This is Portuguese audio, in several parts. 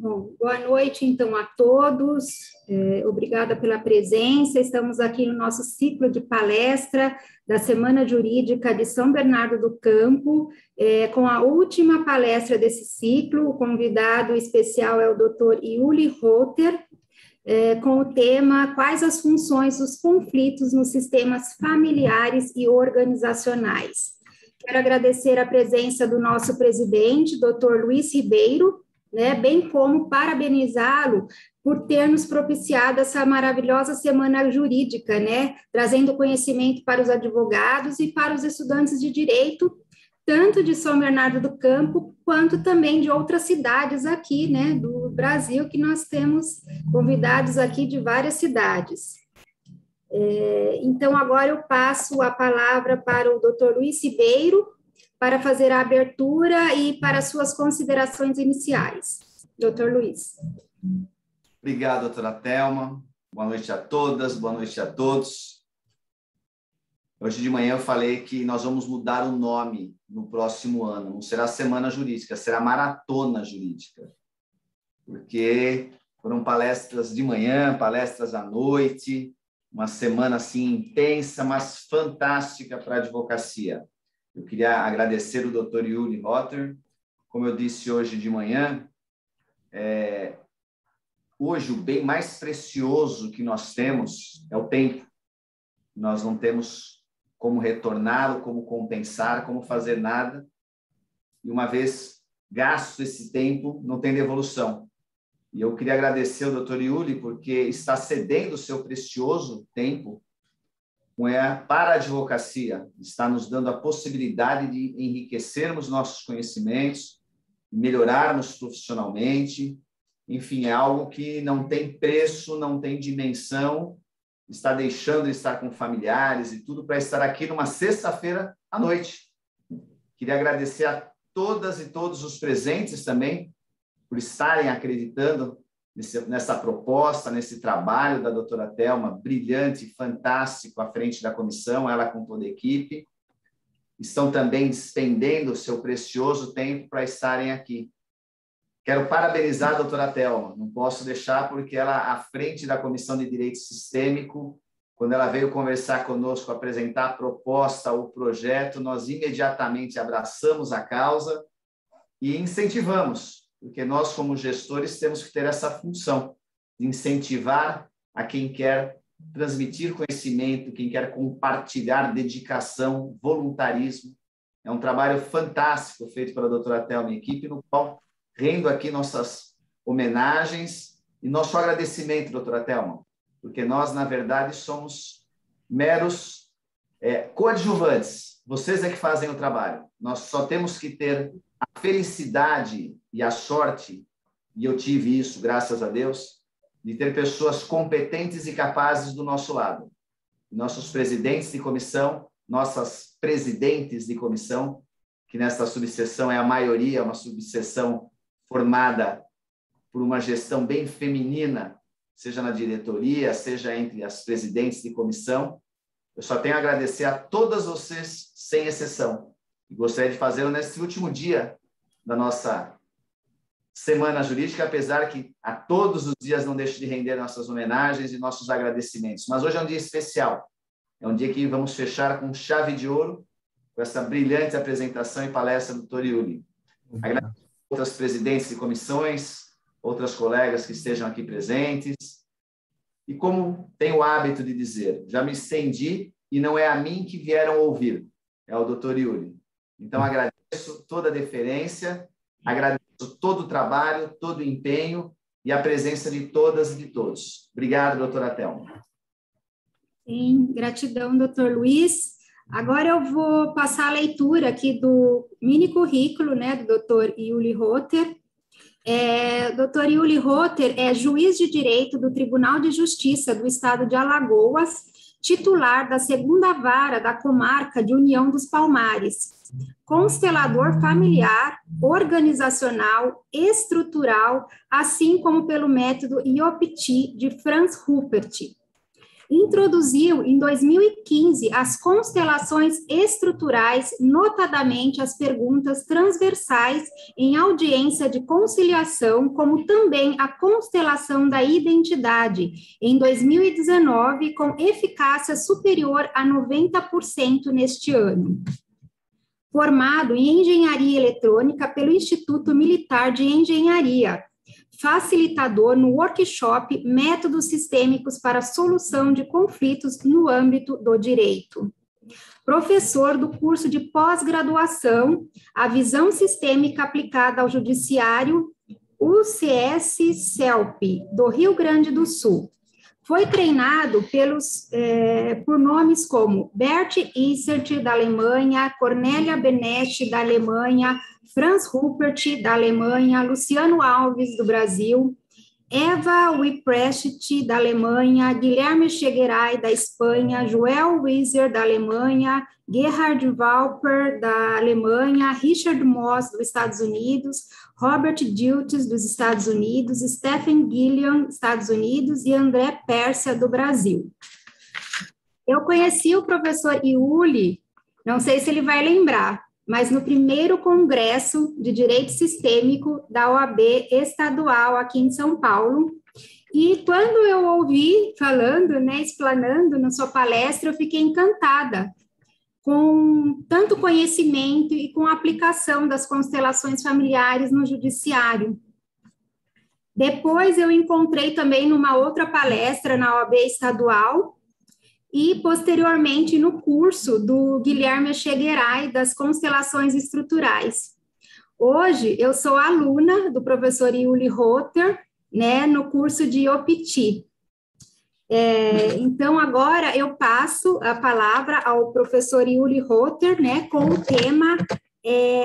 Bom, boa noite, então, a todos. Obrigada pela presença. Estamos aqui no nosso ciclo de palestra da Semana Jurídica de São Bernardo do Campo, com a última palestra desse ciclo. O convidado especial é o Dr. Uli Rother, com o tema Quais as funções dos conflitos nos sistemas familiares e organizacionais. Quero agradecer a presença do nosso presidente, Dr. Luiz Ribeiro, bem como parabenizá-lo por ter nos propiciado essa maravilhosa semana jurídica, trazendo conhecimento para os advogados e para os estudantes de direito, tanto de São Bernardo do Campo, quanto também de outras cidades aqui, do Brasil, que nós temos convidados aqui de várias cidades. Então, agora eu passo a palavra para o Dr. Luiz Ribeiro, para fazer a abertura e para suas considerações iniciais. Doutor Luiz. Obrigado, doutora Thelma. Boa noite a todas, boa noite a todos. Hoje de manhã eu falei que nós vamos mudar o nome no próximo ano. Não será Semana Jurídica, será Maratona Jurídica. Porque foram palestras de manhã, palestras à noite, uma semana assim intensa, mas fantástica para a advocacia. Eu queria agradecer o Dr. Uli Rother. Como eu disse hoje de manhã, hoje o bem mais precioso que nós temos é o tempo. Nós não temos como retorná-lo, como compensar, como fazer nada. E uma vez gasto esse tempo, não tem devolução. E eu queria agradecer ao Dr. Uli porque está cedendo o seu precioso tempo para a advocacia, está nos dando a possibilidade de enriquecermos nossos conhecimentos, melhorarmos profissionalmente. Enfim, é algo que não tem preço, não tem dimensão, está deixando de estar com familiares e tudo para estar aqui numa sexta-feira à noite. Queria agradecer a todas e todos os presentes também por estarem acreditando nessa proposta, nesse trabalho da doutora Thelma, brilhante, fantástico, à frente da comissão, ela com toda a equipe. Estão também despendendo o seu precioso tempo para estarem aqui. Quero parabenizar a doutora Thelma, não posso deixar, porque ela, à frente da Comissão de Direito Sistêmico, quando ela veio conversar conosco, apresentar a proposta, o projeto, nós imediatamente abraçamos a causa e incentivamos, porque nós, como gestores, temos que ter essa função de incentivar a quem quer transmitir conhecimento, quem quer compartilhar dedicação, voluntarismo. É um trabalho fantástico feito pela doutora Thelma e equipe, no qual rendo aqui nossas homenagens e nosso agradecimento, doutora Thelma, porque nós, na verdade, somos meros coadjuvantes. Vocês é que fazem o trabalho. Nós só temos que ter a felicidade e a sorte, e eu tive isso, graças a Deus, de ter pessoas competentes e capazes do nosso lado. Nossos presidentes de comissão, nossas presidentes de comissão, que nesta subseção é a maioria, uma subseção formada por uma gestão bem feminina, seja na diretoria, seja entre as presidentes de comissão. Eu só tenho a agradecer a todas vocês, sem exceção. E gostaria de fazê-lo nesse último dia da nossa Semana Jurídica, apesar que a todos os dias não deixo de render nossas homenagens e nossos agradecimentos. Mas hoje é um dia especial. É um dia que vamos fechar com chave de ouro, com essa brilhante apresentação e palestra do Dr. Uli. Agradeço a outras presidentes de comissões, outras colegas que estejam aqui presentes. E como tenho o hábito de dizer, já me estendi e não é a mim que vieram ouvir, é o Dr. Uli. Então, agradeço toda a deferência, agradeço todo o trabalho, todo o empenho e a presença de todas e de todos. Obrigado, doutora Thelma. Sim, gratidão, doutor Luiz. Agora eu vou passar a leitura aqui do mini currículo, do doutor Uli Rother. Dr. Uli Rother é juiz de direito do Tribunal de Justiça do Estado de Alagoas, titular da 2ª Vara da Comarca de União dos Palmares, constelador familiar, organizacional, estrutural, assim como pelo método IOPT de Franz Ruppert. introduziu em 2015 as constelações estruturais, notadamente as perguntas transversais em audiência de conciliação, como também a constelação da identidade, em 2019, com eficácia superior a 90% neste ano. Formado em Engenharia Eletrônica pelo Instituto Militar de Engenharia, facilitador no workshop Métodos Sistêmicos para a Solução de Conflitos no âmbito do Direito. Professor do curso de pós-graduação, A Visão Sistêmica Aplicada ao Judiciário, UCS-CELP, do Rio Grande do Sul. Foi treinado por nomes como Bert Isert, da Alemanha, Cornélia Benesch, da Alemanha, Franz Ruppert, da Alemanha, Luciano Alves, do Brasil, Eva Wieprecht, da Alemanha, Guilherme Chegueray, da Espanha, Joel Wieser, da Alemanha, Gerhard Walper, da Alemanha, Richard Moss, dos Estados Unidos, Robert Diltes, dos Estados Unidos, Stephen Gilliam, Estados Unidos, e André Pérsia, do Brasil. Eu conheci o professor Iuli, não sei se ele vai lembrar, mas no primeiro congresso de Direito Sistêmico da OAB estadual aqui em São Paulo, e quando eu ouvi falando, explanando na sua palestra, eu fiquei encantada com tanto conhecimento e com a aplicação das constelações familiares no judiciário. Depois eu encontrei também numa outra palestra na OAB estadual, e, posteriormente, no curso do Guilherme Chegueray, das constelações estruturais. Hoje, eu sou aluna do professor Iuli Rotter, no curso de OPT. Então, agora eu passo a palavra ao professor Iuli Rotter, com o tema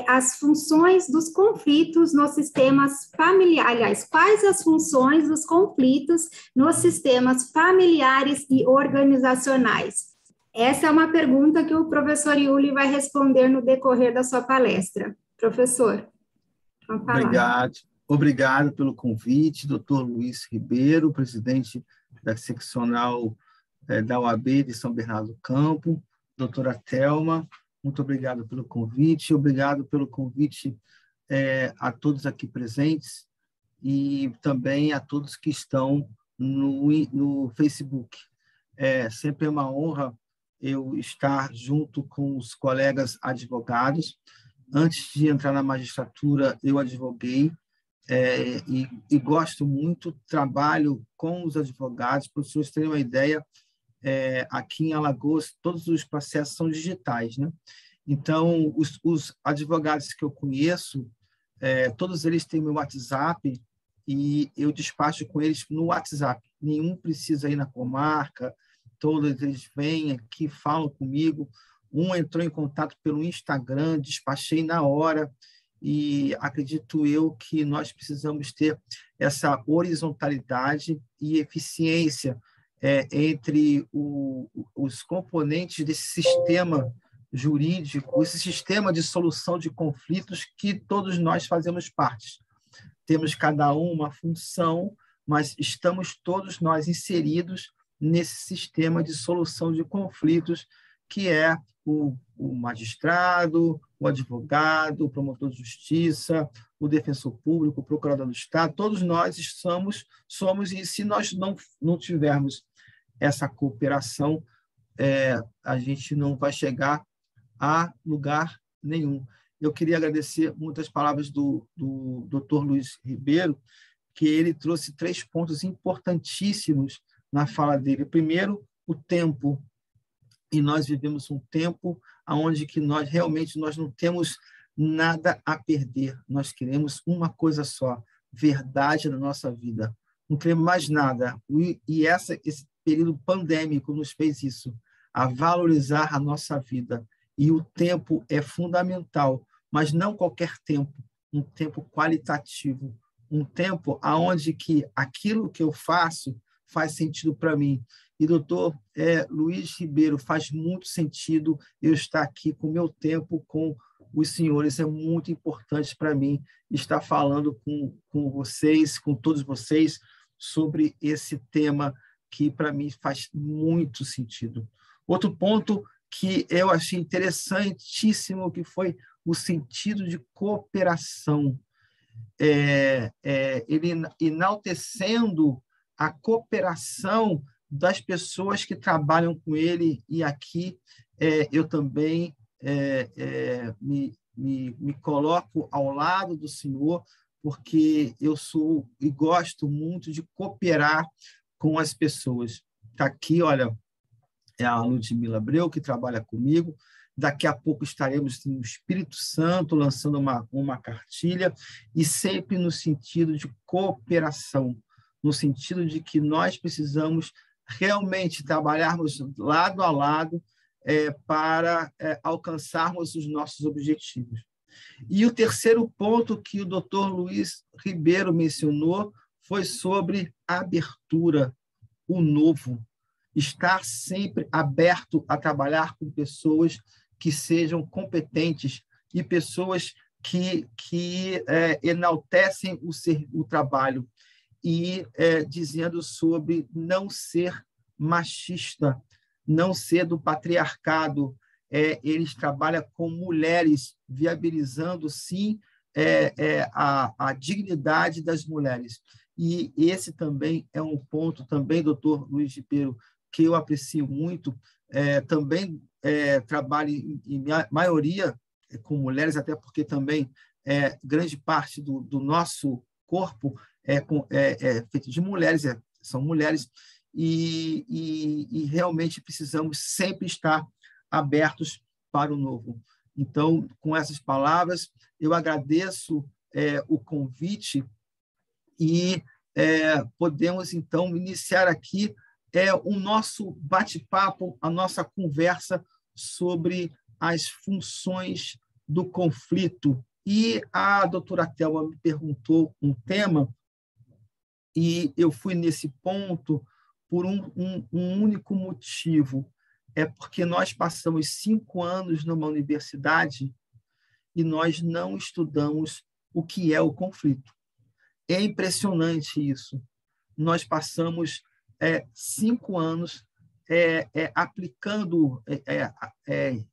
as funções dos conflitos nos sistemas familiares. Aliás, quais as funções dos conflitos nos sistemas familiares e organizacionais? Essa é uma pergunta que o professor Iuli vai responder no decorrer da sua palestra. Professor, com a palavra. Obrigado pelo convite, doutor Luiz Ribeiro, presidente da seccional da OAB de São Bernardo do Campo, doutora Thelma, muito obrigado pelo convite, obrigado pelo convite a todos aqui presentes e também a todos que estão no Facebook. Sempre é uma honra eu estar junto com os colegas advogados. Antes de entrar na magistratura, eu advoguei e gosto muito, trabalho com os advogados, para os senhores terem uma ideia. Aqui em Alagoas, todos os processos são digitais, né? Então, os advogados que eu conheço, todos eles têm meu WhatsApp e eu despacho com eles no WhatsApp. Nenhum precisa ir na comarca, todos eles vêm aqui, falam comigo. Um entrou em contato pelo Instagram, despachei na hora, e acredito eu que nós precisamos ter essa horizontalidade e eficiência entre os componentes desse sistema jurídico, esse sistema de solução de conflitos que todos nós fazemos parte. Temos cada um uma função, mas estamos todos nós inseridos nesse sistema de solução de conflitos, que é o magistrado, o advogado, o promotor de justiça, o defensor público, o procurador do Estado. Todos nós somos, e se nós não tivermos essa cooperação, a gente não vai chegar a lugar nenhum. Eu queria agradecer muitas palavras do Dr. Luiz Ribeiro, que ele trouxe 3 pontos importantíssimos na fala dele. Primeiro, o tempo. E nós vivemos um tempo onde que nós realmente não temos nada a perder. Nós queremos uma coisa só, verdade na nossa vida. Não queremos mais nada. E esse período pandêmico nos fez isso, a valorizar a nossa vida. E o tempo é fundamental, mas não qualquer tempo, um tempo qualitativo, um tempo onde que aquilo que eu faço faz sentido para mim. E, doutor Luiz Ribeiro, faz muito sentido eu estar aqui com o meu tempo, com os senhores. É muito importante para mim estar falando com vocês, com todos vocês, sobre esse tema que para mim faz muito sentido. Outro ponto que eu achei interessantíssimo, que foi o sentido de cooperação. Ele enaltecendo a cooperação das pessoas que trabalham com ele, e aqui eu também me coloco ao lado do senhor, porque eu sou e gosto muito de cooperar com as pessoas. Está aqui, olha, é a Ludmila Abreu, que trabalha comigo. Daqui a pouco estaremos no Espírito Santo, lançando uma cartilha, e sempre no sentido de cooperação, no sentido de que nós precisamos realmente trabalharmos lado a lado para alcançarmos os nossos objetivos. E o terceiro ponto que o Dr. Luiz Ribeiro mencionou foi sobre a abertura, o novo. Estar sempre aberto a trabalhar com pessoas que sejam competentes e pessoas que enaltecem o trabalho. E dizendo sobre não ser machista, não ser do patriarcado. Eles trabalham com mulheres, viabilizando, sim, a dignidade das mulheres. E esse também é um ponto, também, doutor Luiz Ribeiro, que eu aprecio muito. Também trabalho, em maioria, com mulheres, até porque também grande parte do nosso corpo é feito de mulheres, são mulheres, e realmente precisamos sempre estar abertos para o novo. Então, com essas palavras, eu agradeço o convite e podemos, então, iniciar aqui o nosso bate-papo, a nossa conversa sobre as funções do conflito. E a doutora Thelma me perguntou um tema, e eu fui nesse ponto por um único motivo. É porque nós passamos 5 anos numa universidade e nós não estudamos o que é o conflito. É impressionante isso. Nós passamos 5 anos aplicando,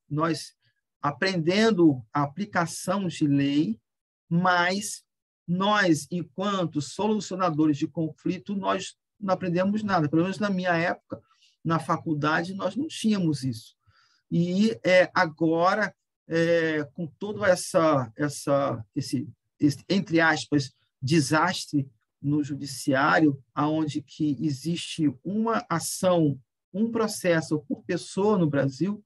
nós aprendendo a aplicação de lei, mas nós, enquanto solucionadores de conflito, nós não aprendemos nada. Pelo menos na minha época, na faculdade, nós não tínhamos isso. E agora, com todo esse, entre aspas, desastre no judiciário, onde que existe uma ação, um processo por pessoa no Brasil,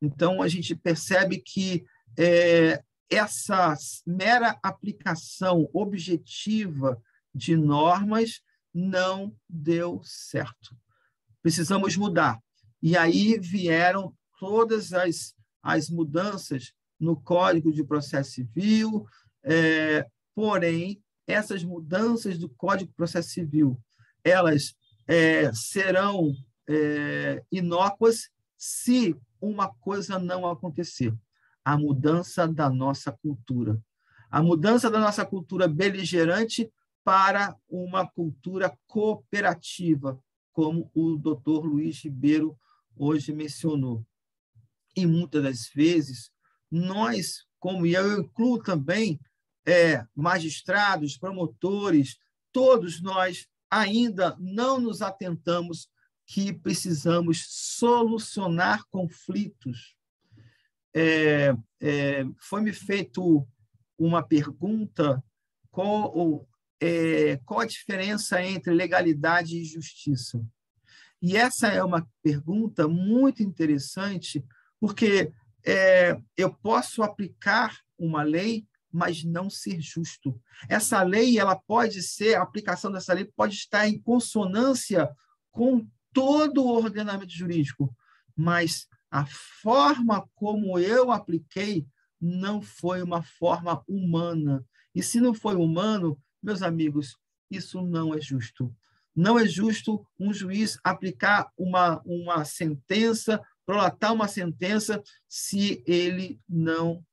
então a gente percebe que essa mera aplicação objetiva de normas não deu certo. Precisamos mudar. E aí vieram todas as mudanças no Código de Processo Civil, porém, essas mudanças do Código de Processo Civil, elas serão inócuas se uma coisa não acontecer: a mudança da nossa cultura. A mudança da nossa cultura beligerante para uma cultura cooperativa, como o doutor Luiz Ribeiro hoje mencionou. E muitas das vezes, nós, como eu incluo também magistrados, promotores, todos nós ainda não nos atentamos que precisamos solucionar conflitos. Foi-me feito uma pergunta: qual a diferença entre legalidade e justiça? E essa é uma pergunta muito interessante, porque eu posso aplicar uma lei, mas não ser justo. Essa lei, ela pode ser, a aplicação dessa lei pode estar em consonância com todo o ordenamento jurídico, mas a forma como eu apliquei não foi uma forma humana. E se não foi humano, meus amigos, isso não é justo. Não é justo um juiz aplicar uma sentença, prolatar uma sentença, se ele não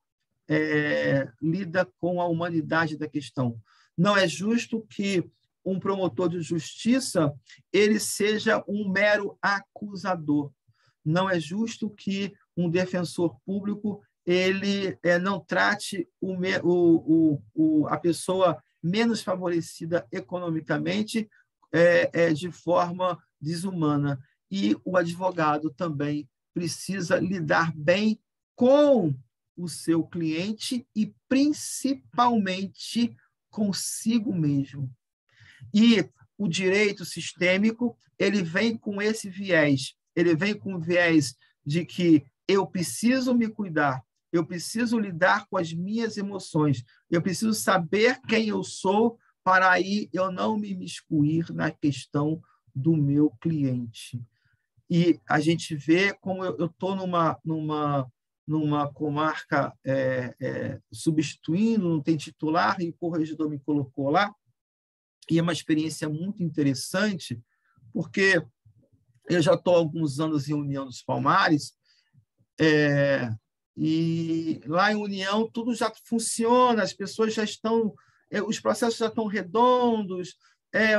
lida com a humanidade da questão. Não é justo que um promotor de justiça ele seja um mero acusador. Não é justo que um defensor público ele não trate a pessoa menos favorecida economicamente de forma desumana. E o advogado também precisa lidar bem com o seu cliente e, principalmente, consigo mesmo. E o direito sistêmico ele vem com esse viés. Ele vem com o viés de que eu preciso me cuidar, eu preciso lidar com as minhas emoções, eu preciso saber quem eu sou para aí eu não me imiscuir na questão do meu cliente. E a gente vê como eu estou numa comarca substituindo, não tem titular, e o corregedor me colocou lá, e é uma experiência muito interessante, porque eu já estou há alguns anos em União dos Palmares, e lá em União tudo já funciona, as pessoas já estão, os processos já estão redondos,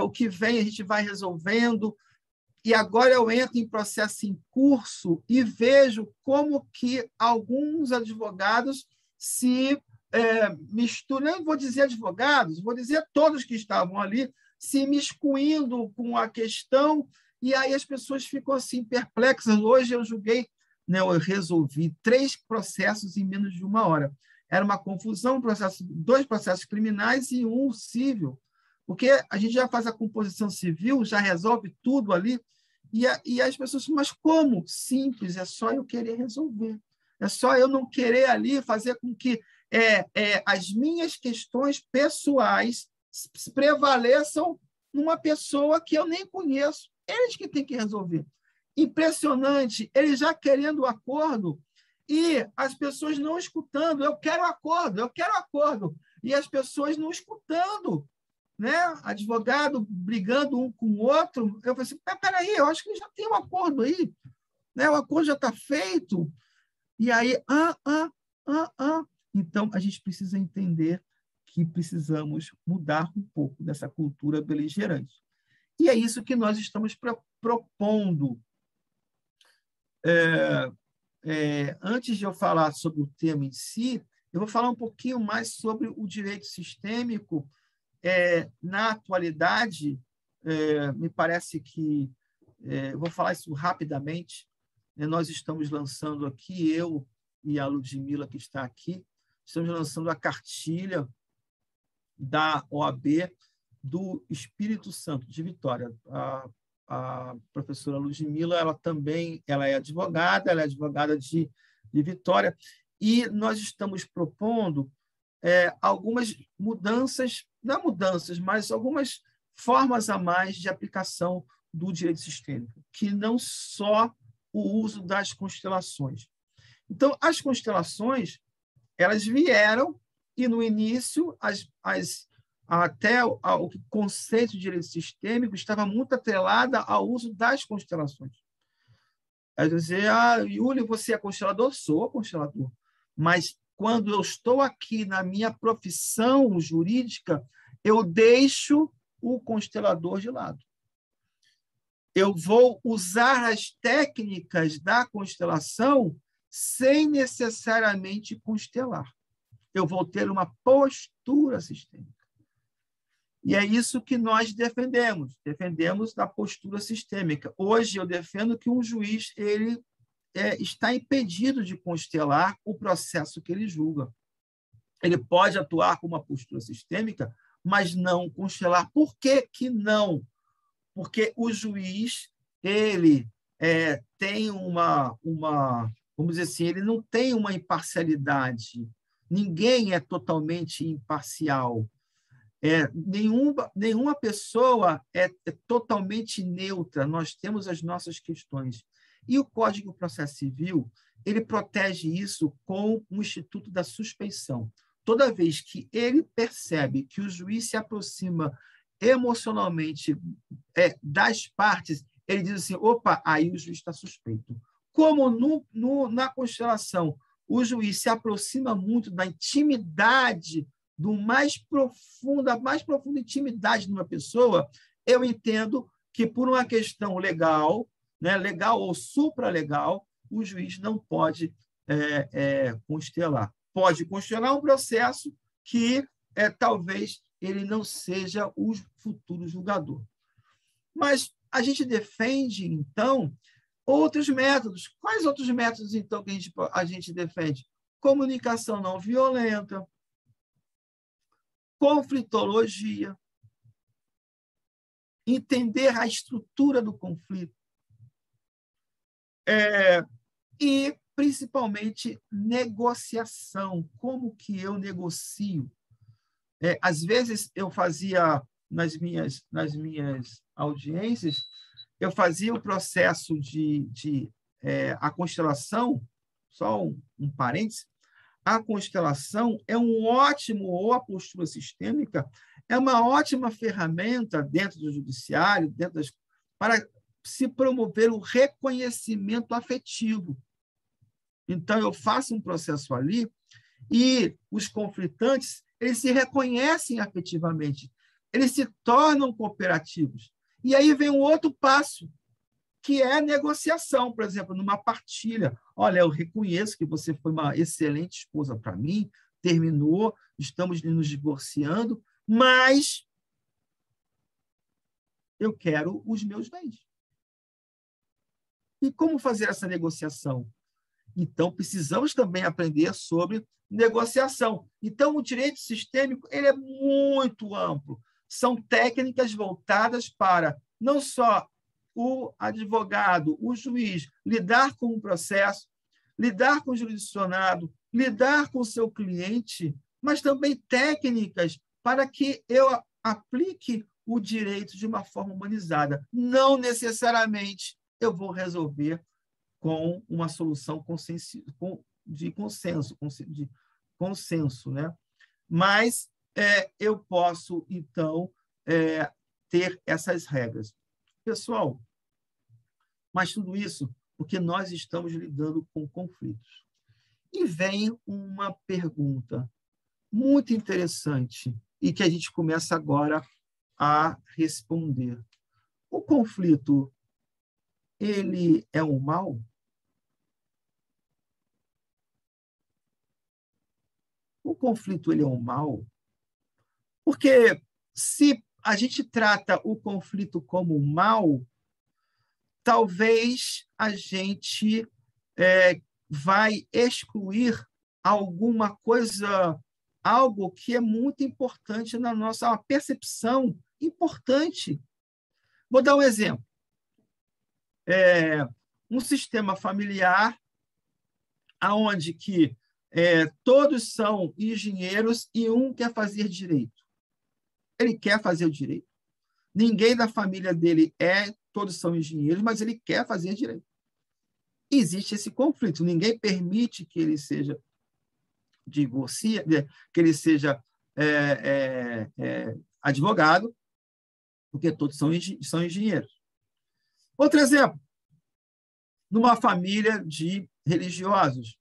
o que vem a gente vai resolvendo, e agora eu entro em processo em curso e vejo como que alguns advogados se misturam, não vou dizer advogados, vou dizer todos que estavam ali, se miscuindo com a questão, e aí as pessoas ficam assim perplexas. Hoje eu julguei, eu resolvi 3 processos em menos de 1 hora. Era uma confusão, 2 processos criminais e 1 civil, porque a gente já faz a composição civil, já resolve tudo ali, e as pessoas dizem, mas como? Simples, é só eu querer resolver. É só eu não querer ali fazer com que as minhas questões pessoais prevaleçam numa pessoa que eu nem conheço. Eles que têm que resolver. Impressionante, eles já querendo o acordo e as pessoas não escutando. Eu quero acordo. E as pessoas não escutando. Né? Advogado brigando um com o outro. Eu falei assim, peraí, eu acho que já tem um acordo aí. Né? O acordo já está feito. E aí, Então, a gente precisa entender que precisamos mudar um pouco dessa cultura beligerante. E é isso que nós estamos propondo. Antes de eu falar sobre o tema em si, eu vou falar um pouquinho mais sobre o direito sistêmico. Na atualidade, me parece que, eu vou falar isso rapidamente, nós estamos lançando aqui, eu e a Ludmila, que está aqui, estamos lançando a cartilha da OAB do Espírito Santo, de Vitória. A professora Ludmila, ela é advogada de Vitória, e nós estamos propondo algumas mudanças, não mudanças, mas algumas formas a mais de aplicação do direito sistêmico, que não só o uso das constelações. Então, as constelações, elas vieram, e no início, até o conceito de direito sistêmico estava muito atrelado ao uso das constelações. Aí dizer, Yuli, você é constelador? Sou constelador. Mas quando eu estou aqui na minha profissão jurídica, eu deixo o constelador de lado. Eu vou usar as técnicas da constelação sem necessariamente constelar. Eu vou ter uma postura sistêmica. E é isso que nós defendemos. Defendemos da postura sistêmica. Hoje, eu defendo que um juiz está impedido de constelar o processo que ele julga. Ele pode atuar com uma postura sistêmica, mas não constelar. Por que não? Porque o juiz tem vamos dizer assim, ele não tem uma imparcialidade. Ninguém é totalmente imparcial. Nenhuma pessoa é totalmente neutra. Nós temos as nossas questões. E o Código de Processo Civil, ele protege isso com o Instituto da Suspeição. Toda vez que ele percebe que o juiz se aproxima emocionalmente das partes, ele diz assim, opa, aí o juiz está suspeito. Como na constelação, o juiz se aproxima muito da intimidade da mais profunda intimidade de uma pessoa, eu entendo que, por uma questão legal, né, legal ou supralegal, o juiz não pode constelar. Pode constelar um processo que talvez ele não seja o futuro julgador. Mas a gente defende, então, outros métodos. Quais outros métodos, então, que a gente defende? Comunicação não violenta, conflitologia, entender a estrutura do conflito, e, principalmente, negociação. Como que eu negocio? Às vezes, eu fazia, nas minhas audiências, eu fazia o processo a constelação, só um parêntese, a constelação é um ótimo, ou a postura sistêmica, é uma ótima ferramenta dentro do judiciário, para se promover o reconhecimento afetivo. Então, eu faço um processo ali e os conflitantes, eles se reconhecem afetivamente, eles se tornam cooperativos. E aí vem um outro passo, que é a negociação, por exemplo, numa partilha. Olha, eu reconheço que você foi uma excelente esposa para mim, terminou, estamos nos divorciando, mas eu quero os meus bens. E como fazer essa negociação? Então, precisamos também aprender sobre negociação. Então, o direito sistêmico ele é muito amplo. São técnicas voltadas para não só o advogado, o juiz, lidar com o processo, lidar com o jurisdicionado, lidar com o seu cliente, mas também técnicas para que eu aplique o direito de uma forma humanizada. Não necessariamente eu vou resolver com uma solução de consenso, né? Mas eu posso, então, ter essas regras. Pessoal, mas tudo isso porque nós estamos lidando com conflitos. E vem uma pergunta muito interessante e que a gente começa agora a responder. O conflito, ele é um mal? O conflito, ele é um mal? Porque se a gente trata o conflito como mal, talvez a gente vai excluir alguma coisa, algo que é muito importante na nossa percepção, importante. Vou dar um exemplo. Um sistema familiar onde que todos são engenheiros e um quer fazer direito. Ele quer fazer o direito. Ninguém da família dele todos são engenheiros, mas ele quer fazer direito. Existe esse conflito. Ninguém permite que ele seja que ele seja advogado, porque todos são engenheiros. Outro exemplo, numa família de religiosos,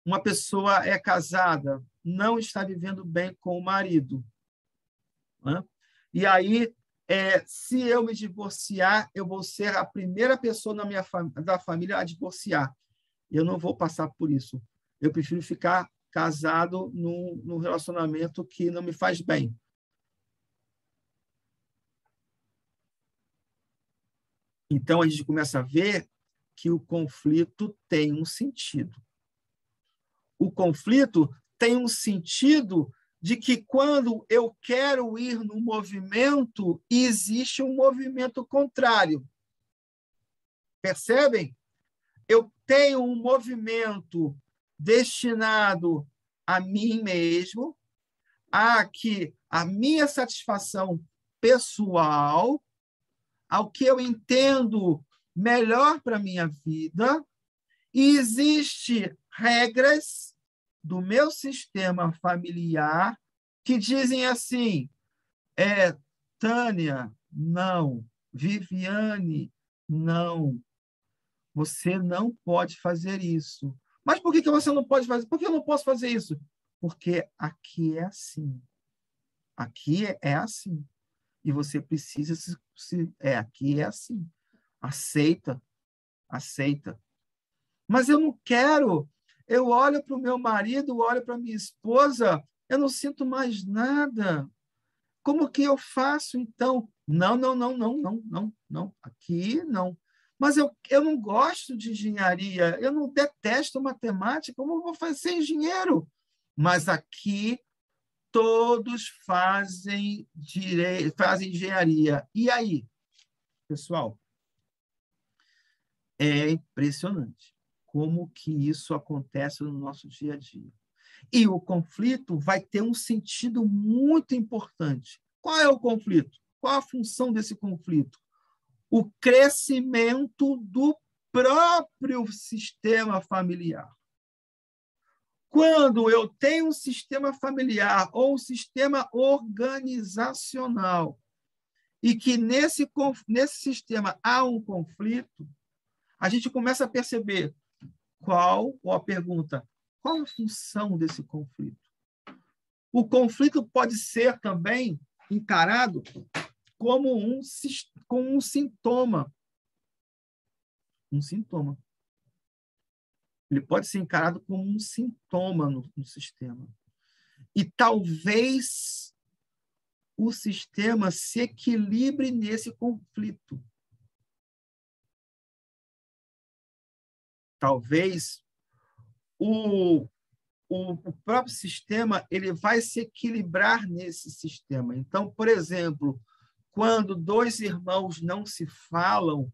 uma pessoa é casada, não está vivendo bem com o marido, né? E aí, se eu me divorciar, eu vou ser a primeira pessoa da família a divorciar. Eu não vou passar por isso. Eu prefiro ficar casado num relacionamento que não me faz bem. Então, a gente começa a ver que o conflito tem um sentido. O conflito tem um sentido de que, quando eu quero ir no movimento, existe um movimento contrário. Percebem? Eu tenho um movimento destinado a mim mesmo, a que a minha satisfação pessoal, ao que eu entendo melhor para a minha vida, e existem regras do meu sistema familiar que dizem assim: Tânia, não. Viviane, não. Você não pode fazer isso. Mas por que você não pode fazer? Por que eu não posso fazer isso? porque aqui é assim. Aqui é assim. E você precisa aqui é assim. Aceita, aceita. Mas eu não quero. Eu olho para o meu marido, olho para a minha esposa, eu não sinto mais nada. Como que eu faço, então? Não, não, não, não, não, não, não. Aqui, não. Mas eu não gosto de engenharia, eu não detesto matemática, como eu vou fazer engenheiro? Mas aqui todos fazem engenharia. E aí, pessoal? É impressionante como que isso acontece no nosso dia a dia. E o conflito vai ter um sentido muito importante. Qual é o conflito? Qual a função desse conflito? O crescimento do próprio sistema familiar. Quando eu tenho um sistema familiar ou um sistema organizacional e que nesse sistema há um conflito, a gente começa a perceber ou a pergunta, qual a função desse conflito? O conflito pode ser também encarado como um sintoma. Um sintoma. Ele pode ser encarado como um sintoma no sistema. E talvez o sistema se equilibre nesse conflito. Talvez o próprio sistema ele vai se equilibrar nesse sistema. Então, por exemplo, quando dois irmãos não se falam,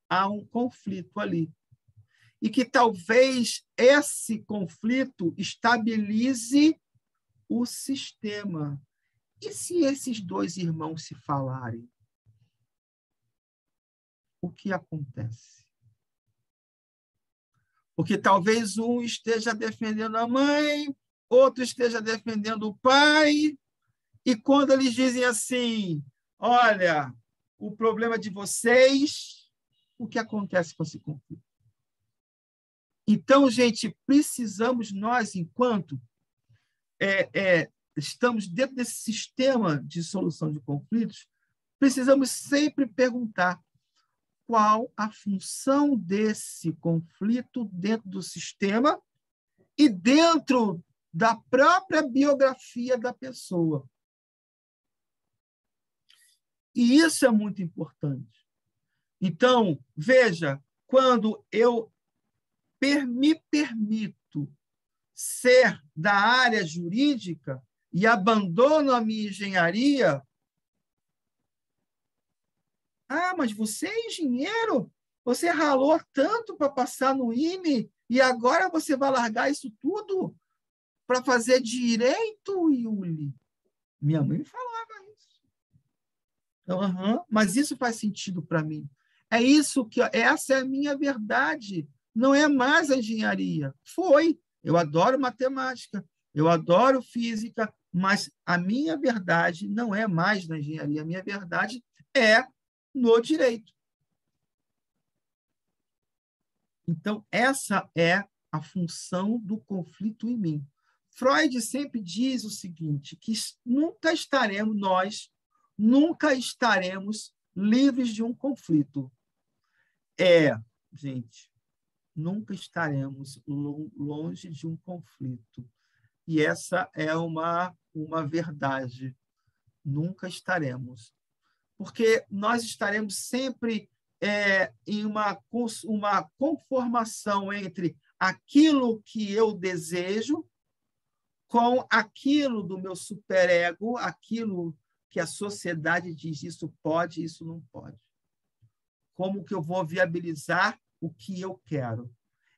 há um conflito ali. E que talvez esse conflito estabilize o sistema. E se esses dois irmãos se falarem? O que acontece? Porque talvez um esteja defendendo a mãe, outro esteja defendendo o pai, e quando eles dizem assim, olha, o problema de vocês, o que acontece com esse conflito? Então, gente, precisamos nós, enquanto estamos dentro desse sistema de solução de conflitos, precisamos sempre perguntar qual a função desse conflito dentro do sistema e dentro da própria biografia da pessoa. E isso é muito importante. Então, veja, quando eu me permito ser da área jurídica e abandono a minha engenharia, mas você é engenheiro? Você ralou tanto para passar no IME e agora você vai largar isso tudo para fazer direito, Yuli? Minha mãe me falava isso. Mas isso faz sentido para mim. Essa é a minha verdade. Não é mais a engenharia. Foi. Eu adoro matemática, eu adoro física, mas a minha verdade não é mais na engenharia. A minha verdade é no direito. Então, essa é a função do conflito em mim. Freud sempre diz o seguinte, que nunca estaremos livres de um conflito. Gente, nunca estaremos longe de um conflito. E essa é uma verdade. Nunca estaremos. Porque nós estaremos sempre em uma conformação entre aquilo que eu desejo com aquilo do meu superego, aquilo que a sociedade diz, isso pode, isso não pode. Como que eu vou viabilizar o que eu quero?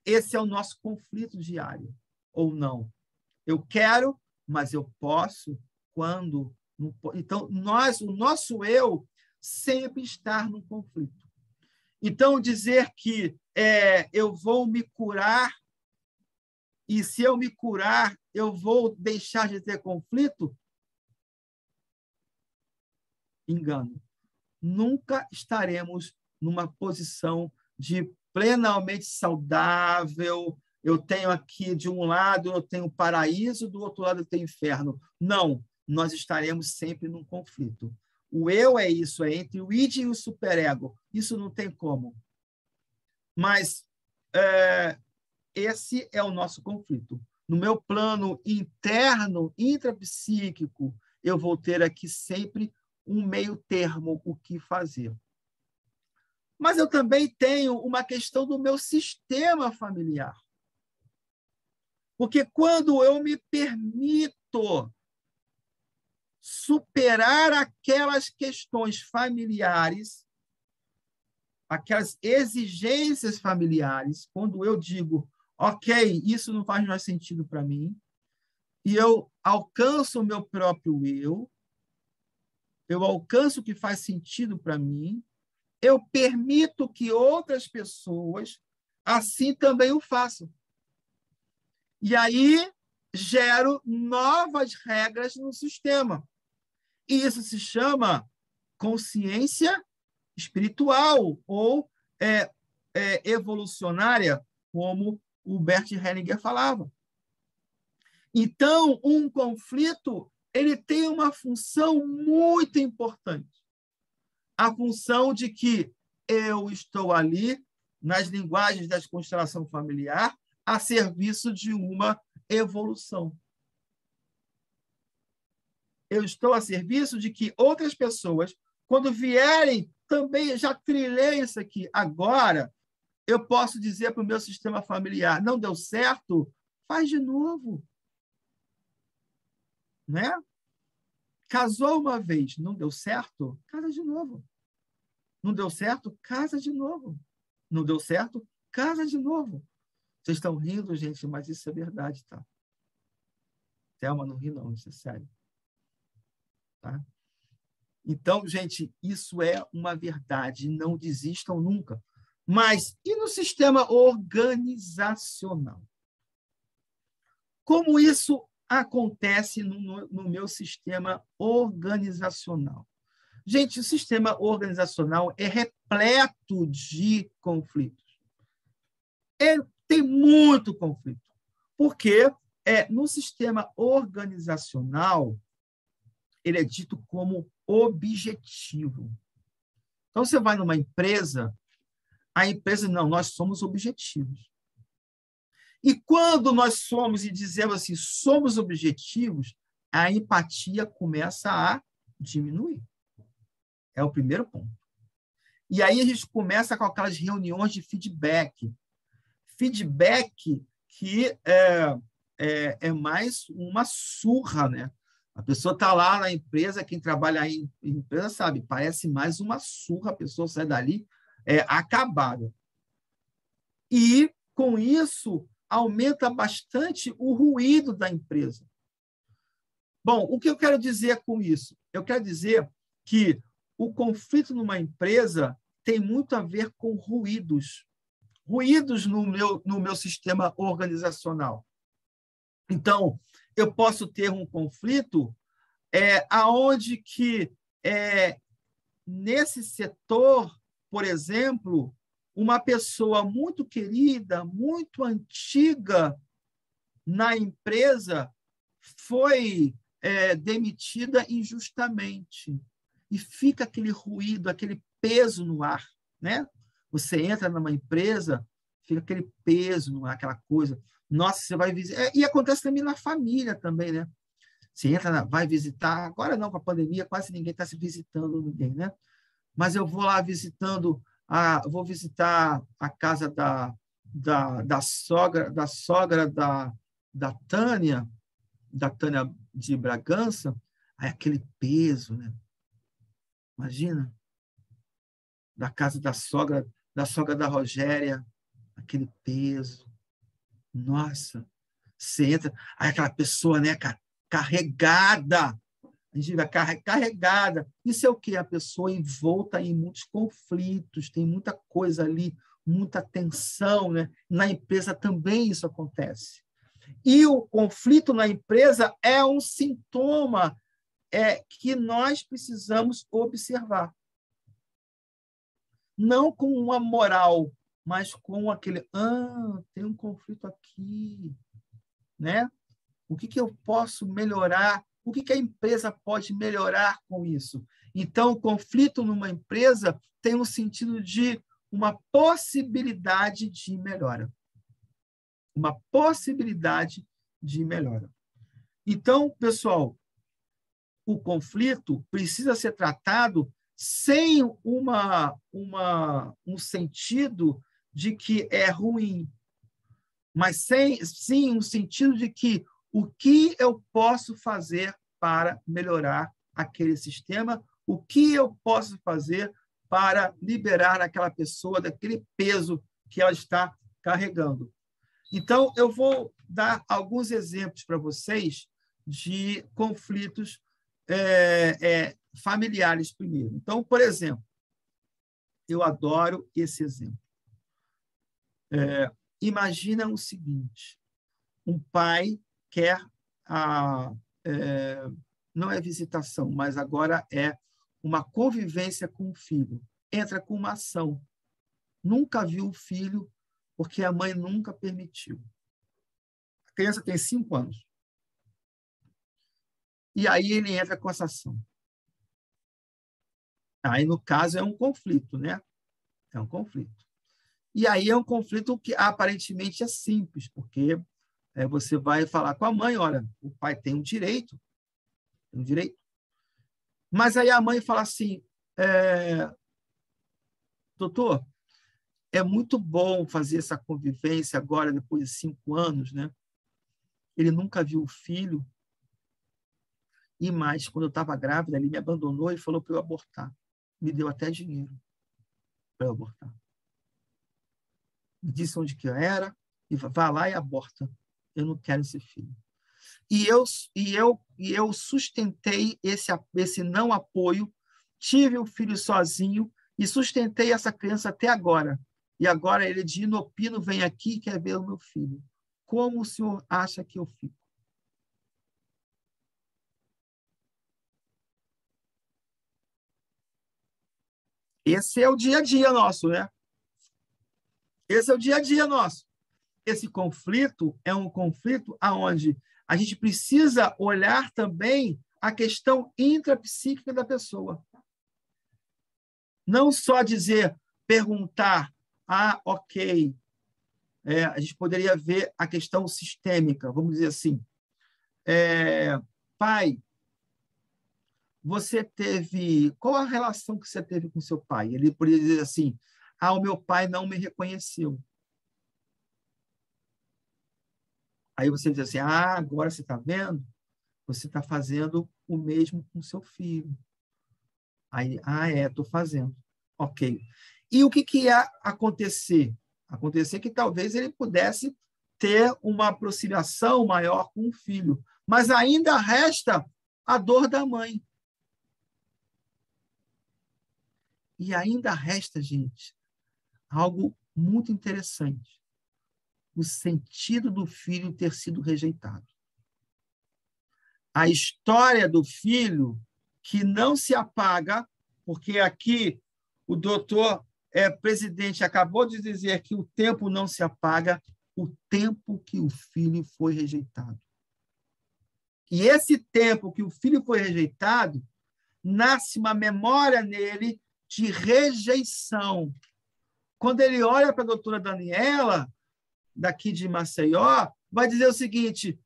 Esse é o nosso conflito diário, ou não? Eu quero, mas eu posso quando... Então, o nosso eu sempre está no conflito. Então, dizer que eu vou me curar e, se eu me curar, eu vou deixar de ter conflito? Engano. Nunca estaremos numa posição de plenamente saudável, eu tenho aqui, de um lado, eu tenho o paraíso, do outro lado, eu tenho o inferno. Não, nós estaremos sempre num conflito. O eu é isso, é entre o id e o superego. Isso não tem como. Mas esse é o nosso conflito. No meu plano interno, intrapsíquico, eu vou ter aqui sempre um meio termo, o que fazer. Mas eu também tenho uma questão do meu sistema familiar. Porque quando eu me permito superar aquelas questões familiares, aquelas exigências familiares, quando eu digo, ok, isso não faz mais sentido para mim, e eu alcanço o meu próprio eu alcanço o que faz sentido para mim, eu permito que outras pessoas assim também o façam. E aí gero novas regras no sistema. E isso se chama consciência espiritual ou evolucionária, como o Bert Hellinger falava. Então, um conflito ele tem uma função muito importante. A função de que eu estou ali, nas linguagens da constelação familiar, a serviço de uma evolução. Eu estou a serviço de que outras pessoas, quando vierem, também já trilhei isso aqui. Agora, eu posso dizer para o meu sistema familiar, não deu certo? Faz de novo. Né? Casou uma vez, não deu certo? Casa de novo. Não deu certo? Casa de novo. Não deu certo? Casa de novo. Vocês estão rindo, gente, mas isso é verdade, tá? Thelma, não ri não, isso é sério. Tá? Então, gente, isso é uma verdade, não desistam nunca. Mas e no sistema organizacional? Como isso acontece no meu sistema organizacional? Gente, o sistema organizacional é repleto de conflitos. Ele tem muito conflito. Porque no sistema organizacional, ele é dito como objetivo. Então, você vai numa empresa, a empresa, não, nós somos objetivos. E quando nós somos e dizemos assim, somos objetivos, a empatia começa a diminuir. É o primeiro ponto. E aí a gente começa com aquelas reuniões de feedback. Feedback que é mais uma surra, né? A pessoa está lá na empresa, quem trabalha em empresa sabe, parece mais uma surra, a pessoa sai dali acabada. E, com isso, aumenta bastante o ruído da empresa. Bom, o que eu quero dizer com isso? Eu quero dizer que o conflito numa empresa tem muito a ver com ruídos. Ruídos no meu sistema organizacional. Então, eu posso ter um conflito aonde que, nesse setor, por exemplo, uma pessoa muito querida, muito antiga na empresa foi demitida injustamente. E fica aquele ruído, aquele peso no ar, né? Você entra numa empresa, fica aquele peso no ar, aquela coisa. Nossa, você vai visitar. E acontece também na família também, né? Você entra, vai visitar. Agora não, com a pandemia, quase ninguém está se visitando ninguém, né? Mas eu vou lá vou visitar a casa da sogra da Tânia de Bragança, aí aquele peso, né? Imagina, da casa da sogra da Rogéria, aquele peso. Nossa, você entra, aí aquela pessoa, né, carregada, a gente vai carregada. Isso é o quê? A pessoa envolta em muitos conflitos, tem muita coisa ali, muita tensão, né? Na empresa também isso acontece. E o conflito na empresa é um sintoma que nós precisamos observar. Não com uma moral, mas com aquele, tem um conflito aqui, né? O que eu posso melhorar? O que a empresa pode melhorar com isso? Então, o conflito numa empresa tem um sentido de uma possibilidade de melhora. Uma possibilidade de melhora. Então, pessoal, o conflito precisa ser tratado sem um sentido de que é ruim, mas sim um sentido de que o que eu posso fazer para melhorar aquele sistema, o que eu posso fazer para liberar aquela pessoa daquele peso que ela está carregando. Então, eu vou dar alguns exemplos para vocês de conflitos familiares primeiro. Então, por exemplo, eu adoro esse exemplo. Imagina o seguinte, um pai quer não é visitação, mas agora é uma convivência com o filho. Entra com uma ação. Nunca viu o filho, porque a mãe nunca permitiu. A criança tem 5 anos. E aí ele entra com essa ação. Aí, no caso, é um conflito, né? É um conflito. E aí é um conflito que aparentemente é simples, porque você vai falar com a mãe, olha, o pai tem um direito. Mas aí a mãe fala assim, doutor, é muito bom fazer essa convivência agora, depois de 5 anos, né? Ele nunca viu o filho. E mais, quando eu estava grávida, ele me abandonou e falou para eu abortar. Me deu até dinheiro para eu abortar. Me disse onde que eu era e vá lá e aborta. Eu não quero esse filho. E eu sustentei esse não apoio, tive o filho sozinho e sustentei essa criança até agora. E agora ele de inopino vem aqui e quer ver o meu filho. Como o senhor acha que eu fico? Esse é o dia a dia nosso, né? Esse é o dia a dia nosso. Esse conflito é um conflito onde a gente precisa olhar também a questão intrapsíquica da pessoa. Não só perguntar, ok, a gente poderia ver a questão sistêmica, vamos dizer assim. Pai, qual a relação que você teve com seu pai? Ele poderia dizer assim, o meu pai não me reconheceu. Aí você diz assim, agora você está vendo? Você está fazendo o mesmo com seu filho. Aí, estou fazendo. Ok. E o que ia acontecer? Acontecer que talvez ele pudesse ter uma aproximação maior com o filho. Mas ainda resta a dor da mãe. E ainda resta, gente, algo muito interessante. O sentido do filho ter sido rejeitado. A história do filho que não se apaga, porque aqui o doutor presidente acabou de dizer que o tempo não se apaga, o tempo que o filho foi rejeitado. E esse tempo que o filho foi rejeitado, nasce uma memória nele de rejeição. Quando ele olha para a doutora Daniela, daqui de Maceió, vai dizer o seguinte,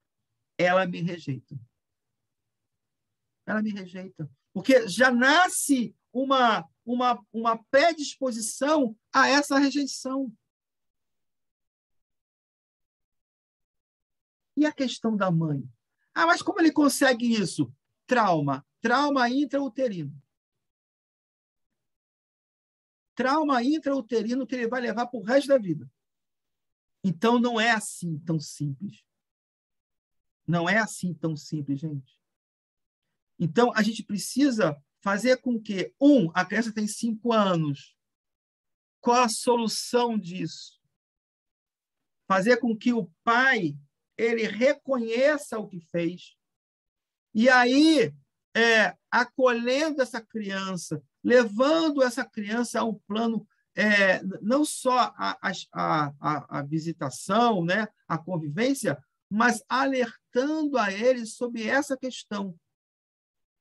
ela me rejeita. Ela me rejeita. Porque já nasce uma predisposição a essa rejeição. E a questão da mãe? Mas como ele consegue isso? Trauma intrauterino. Trauma intrauterino que ele vai levar para o resto da vida. Então, não é assim tão simples. Não é assim tão simples, gente. Então, a gente precisa fazer com que, a criança tem 5 anos. Qual a solução disso? Fazer com que o pai ele reconheça o que fez. E aí, acolhendo essa criança, levando essa criança a um plano não só a visitação, né, a convivência, mas alertando a ele sobre essa questão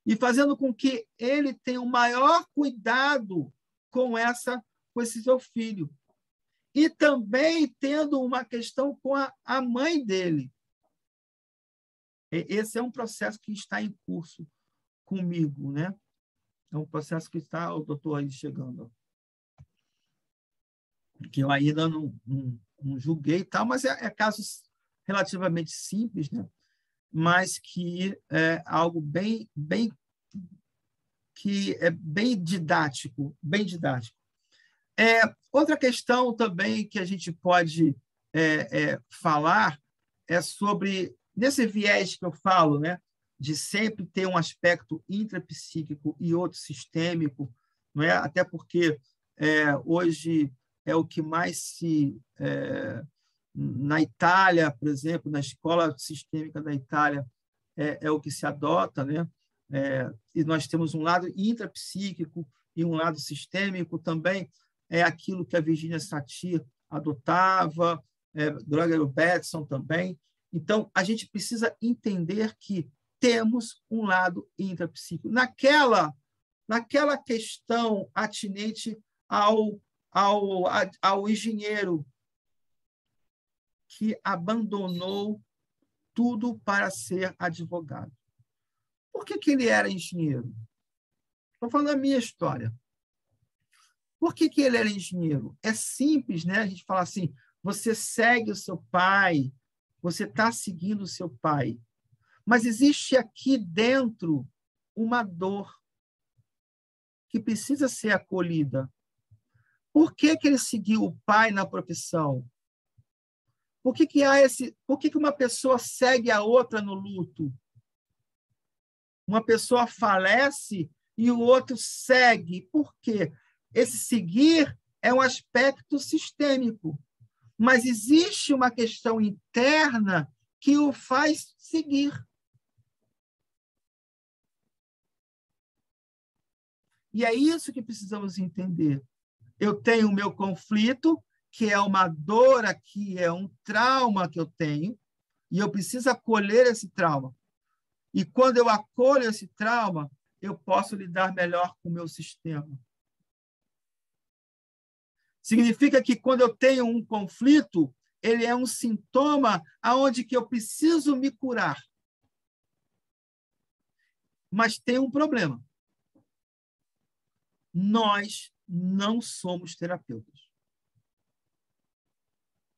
e fazendo com que ele tenha o maior cuidado com esse seu filho. E também tendo uma questão com a mãe dele. Esse é um processo que está em curso comigo, né? É um processo que está, o doutor aí chegando, que eu ainda não julguei e tal, mas é casos relativamente simples, né? Mas que é algo bem que é bem didático, bem didático. Outra questão também que a gente pode falar é sobre, nesse viés que eu falo, né, de sempre ter um aspecto intrapsíquico e outro sistêmico, não é? Até porque hoje é o que mais se... na Itália, por exemplo, na escola sistêmica da Itália, é o que se adota, né? E nós temos um lado intrapsíquico e um lado sistêmico também, é aquilo que a Virginia Satir adotava, Gregory Bateson também. Então, a gente precisa entender que temos um lado intrapsíquico. Naquela questão atinente ao engenheiro que abandonou tudo para ser advogado. Por que ele era engenheiro? Estou falando da minha história. Por que ele era engenheiro? É simples, né? A gente fala assim, você segue o seu pai, você está seguindo o seu pai. Mas existe aqui dentro uma dor que precisa ser acolhida. Por que ele seguiu o pai na profissão? Por que uma pessoa segue a outra no luto? Uma pessoa falece e o outro segue. Por quê? Esse seguir é um aspecto sistêmico, mas existe uma questão interna que o faz seguir. E é isso que precisamos entender. Eu tenho o meu conflito, que é uma dor aqui, é um trauma que eu tenho, e eu preciso acolher esse trauma. E quando eu acolho esse trauma, eu posso lidar melhor com o meu sistema. Significa que quando eu tenho um conflito, ele é um sintoma aonde que eu preciso me curar. Mas tem um problema. Nós não somos terapeutas.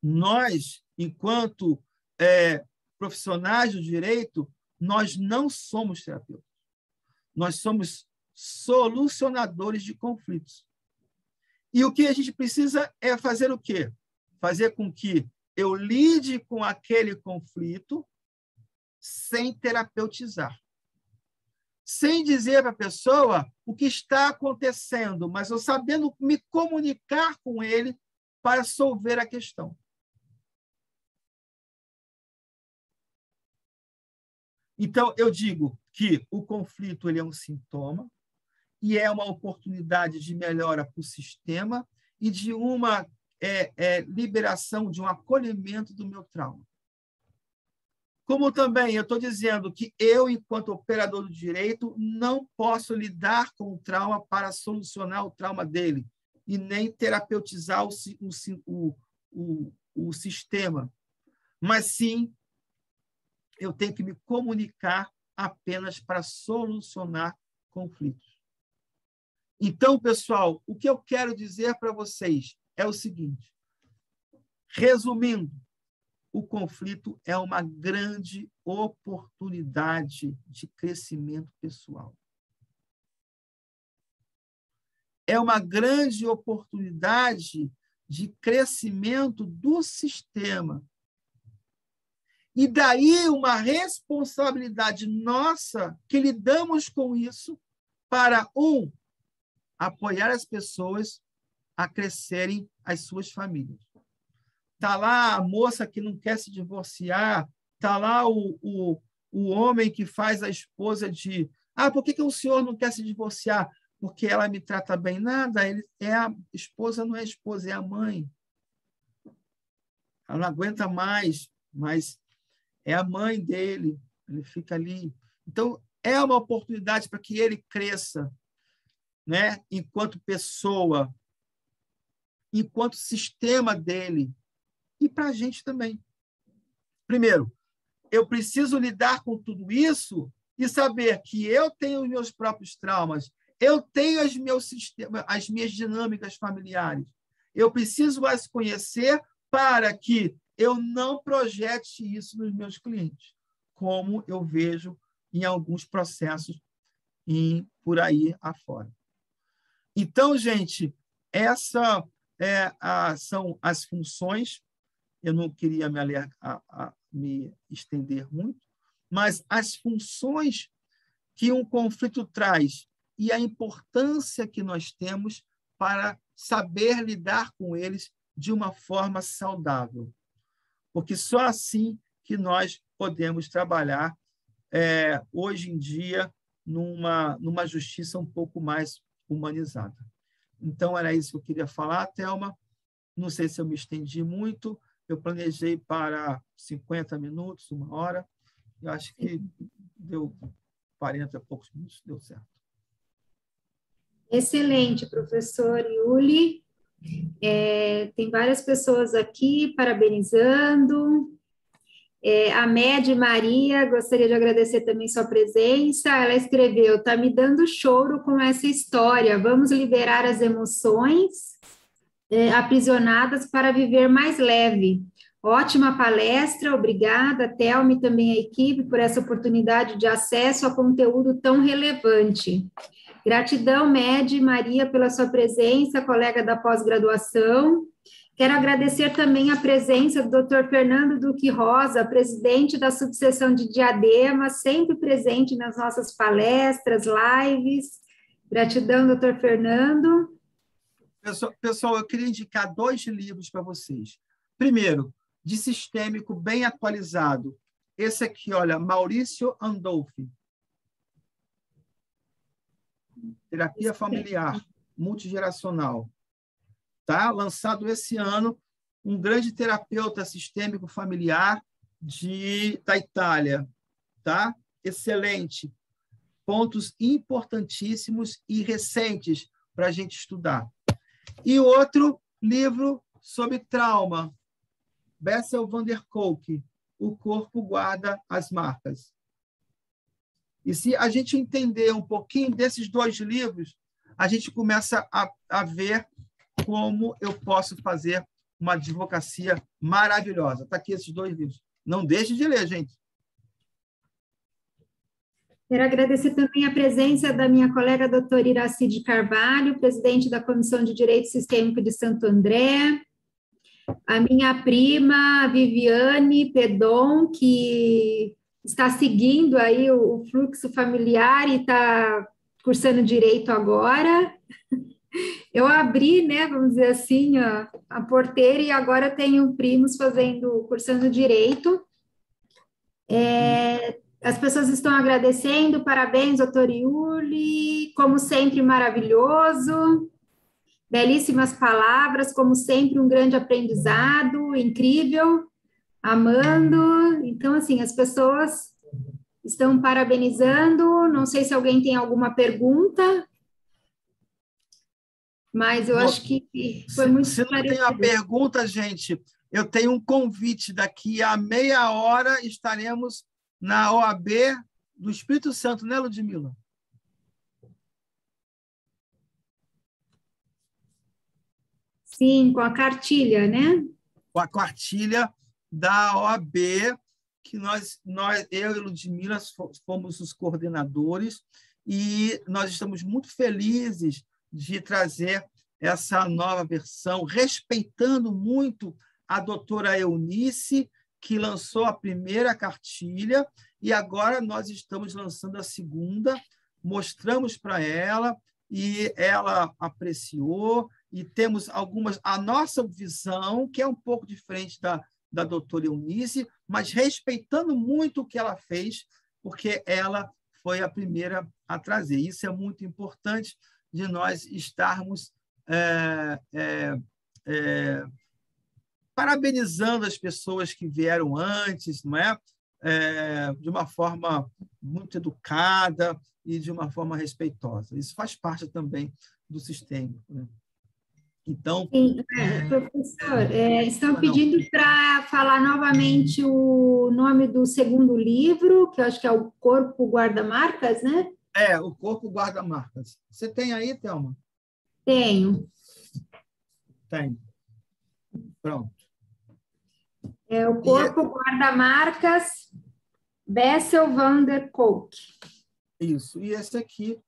Nós, enquanto profissionais do direito, nós não somos terapeutas. Nós somos solucionadores de conflitos. E o que a gente precisa é fazer o quê? Fazer com que eu lide com aquele conflito sem terapeutizar. Sem dizer para a pessoa o que está acontecendo, mas eu sabendo me comunicar com ele para resolver a questão. Então, eu digo que o conflito ele é um sintoma e é uma oportunidade de melhora para o sistema e de uma liberação, de um acolhimento do meu trauma. Como também eu estou dizendo que eu, enquanto operador do direito, não posso lidar com o trauma para solucionar o trauma dele e nem terapeutizar o sistema, mas sim eu tenho que me comunicar apenas para solucionar conflitos. Então, pessoal, o que eu quero dizer para vocês é o seguinte, resumindo, o conflito é uma grande oportunidade de crescimento pessoal. É uma grande oportunidade de crescimento do sistema. E daí uma responsabilidade nossa que lidamos com isso para, apoiar as pessoas a crescerem as suas famílias. Está lá a moça que não quer se divorciar, está lá o homem que faz a esposa de... por que o senhor não quer se divorciar? porque ela me trata bem. Nada, a esposa não é a esposa, é a mãe. Ela não aguenta mais, mas é a mãe dele, ele fica ali. Então, é uma oportunidade para que ele cresça, né? Enquanto pessoa, enquanto sistema dele, e para a gente também. Primeiro, eu preciso lidar com tudo isso e saber que eu tenho os meus próprios traumas, eu tenho as minhas dinâmicas familiares. Eu preciso as conhecer para que eu não projete isso nos meus clientes, como eu vejo em alguns processos por aí afora. Então, gente, essa são as funções. Eu não queria me estender muito, mas as funções que um conflito traz e a importância que nós temos para saber lidar com eles de uma forma saudável. Porque só assim que nós podemos trabalhar hoje em dia numa justiça um pouco mais humanizada. Então, era isso que eu queria falar, Thelma. Não sei se eu me estendi muito, eu planejei para 50 minutos, 1 hora, eu acho que deu 40 e poucos minutos, deu certo. Excelente, professor Iuli. Tem várias pessoas aqui parabenizando. A Med Maria, gostaria de agradecer também sua presença. Ela escreveu: "Tá me dando choro com essa história. Vamos liberar as emoções aprisionadas para viver mais leve. Ótima palestra, obrigada, Thelma, e também a equipe por essa oportunidade de acesso a conteúdo tão relevante. Gratidão, Med Maria, pela sua presença, colega da pós-graduação. Quero agradecer também a presença do Dr. Fernando Duque Rosa, presidente da subseção de Diadema, sempre presente nas nossas palestras, lives. Gratidão, Dr. Fernando. Pessoal, eu queria indicar 2 livros para vocês. Primeiro, de sistêmico bem atualizado. Esse aqui, olha, Maurício Andolfi. Terapia familiar, multigeracional. Tá? Lançado esse ano, um grande terapeuta sistêmico familiar da Itália. Tá? Excelente. Pontos importantíssimos e recentes para a gente estudar. E outro livro sobre trauma, Bessel van der Kolk, O Corpo Guarda as Marcas. E se a gente entender um pouquinho desses 2 livros, a gente começa a ver como eu posso fazer uma advocacia maravilhosa. Está aqui esses 2 livros. Não deixe de ler, gente. Quero agradecer também a presença da minha colega doutora Iracide Carvalho, presidente da Comissão de Direito Sistêmico de Santo André, a minha prima Viviane Pedon, que está seguindo aí o fluxo familiar e está cursando Direito agora. Eu abri, né, vamos dizer assim, a porteira e agora tenho primos cursando Direito. As pessoas estão agradecendo, parabéns, doutor Iuli, como sempre, maravilhoso, belíssimas palavras, como sempre, um grande aprendizado, incrível, amando. Então, assim, as pessoas estão parabenizando, não sei se alguém tem alguma pergunta, mas eu acho que foi muito esclarecedor. Se não tem a pergunta, gente, eu tenho um convite, daqui a meia hora estaremos na OAB do Espírito Santo, né, Ludmila? Sim, com a cartilha, né? Com a cartilha da OAB, que eu e Ludmila fomos os coordenadores, e nós estamos muito felizes de trazer essa nova versão, respeitando muito a doutora Eunice, que lançou a primeira cartilha, e agora nós estamos lançando a segunda, mostramos para ela, e ela apreciou, e temos a nossa visão, que é um pouco diferente da doutora Eunice, mas respeitando muito o que ela fez, porque ela foi a primeira a trazer. Isso é muito importante, de nós estarmos parabenizando as pessoas que vieram antes, não é? De uma forma muito educada e de uma forma respeitosa. Isso faz parte também do sistema, né? Então, sim, professor, estão pedindo para falar novamente o nome do segundo livro, que eu acho que é O Corpo Guarda-Marcas, né? O Corpo Guarda-Marcas. Você tem aí, Thelma? Tenho. Tem. Pronto. O Corpo Guarda-Marcas, Bessel van der Kolk. Isso. E esse aqui,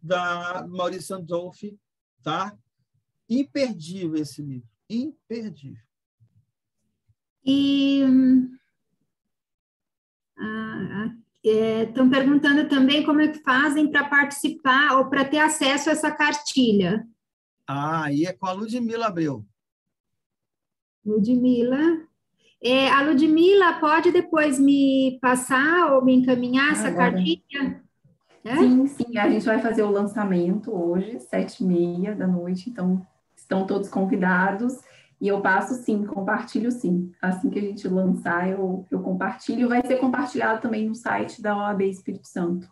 da Maurice Andolfi, tá? Imperdível esse livro. Imperdível. E estão perguntando também como é que fazem para participar ou para ter acesso a essa cartilha. Aí é com a Ludmila Abreu. Ludmila. A Ludmila pode depois me passar ou me encaminhar essa cartilha? Sim, a gente vai fazer o lançamento hoje, 7h30 da noite, então estão todos convidados, e eu passo sim, compartilho sim. Assim que a gente lançar, eu compartilho, vai ser compartilhado também no site da OAB Espírito Santo.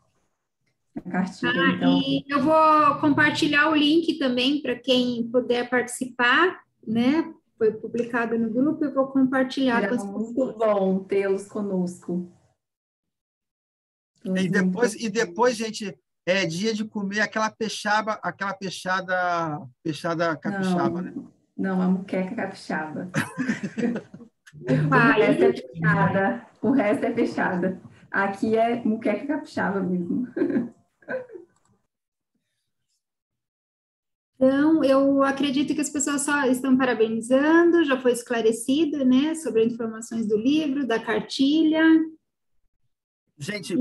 A cartilha, então... E eu vou compartilhar o link também para quem puder participar, né? Foi publicado no grupo, eu vou compartilhar com as pessoas. Muito bom tê-los conosco. E depois, gente, é dia de comer aquela peixada capixaba, né? Não, a muqueca capixaba. O resto é fechada. Aqui é muqueca capixaba mesmo. Então, eu acredito que as pessoas só estão parabenizando, já foi esclarecido, né, sobre as informações do livro, da cartilha. Gente,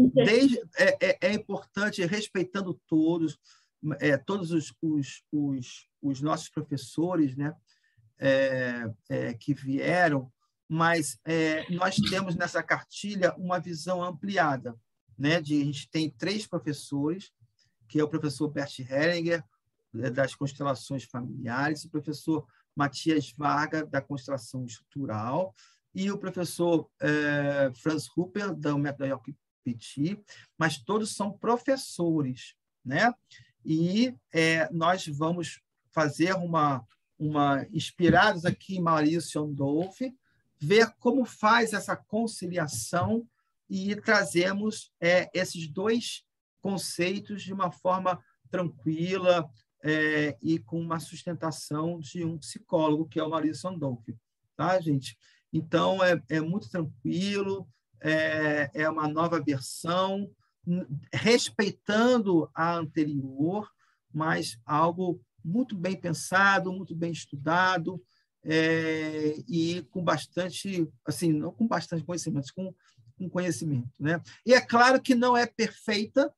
é importante, respeitando todos os nossos professores, né, que vieram, mas nós temos nessa cartilha uma visão ampliada, né, a gente tem 3 professores, que é o professor Bert Hellinger, das constelações familiares, o professor Matias Varga, da constelação estrutural, e o professor Franz Rupper, do método Yoki-Petit, mas todos são professores, né? E nós vamos fazer inspirados aqui em Maurício Andolfi, ver como faz essa conciliação e trazemos esses 2 conceitos de uma forma tranquila, e com uma sustentação de um psicólogo, que é o Maurício Andolfi, tá, gente? Então, é muito tranquilo, é uma nova versão, respeitando a anterior, mas algo muito bem pensado, muito bem estudado, e com bastante, assim, não com bastante conhecimento, mas com conhecimento, né? E é claro que não é perfeita,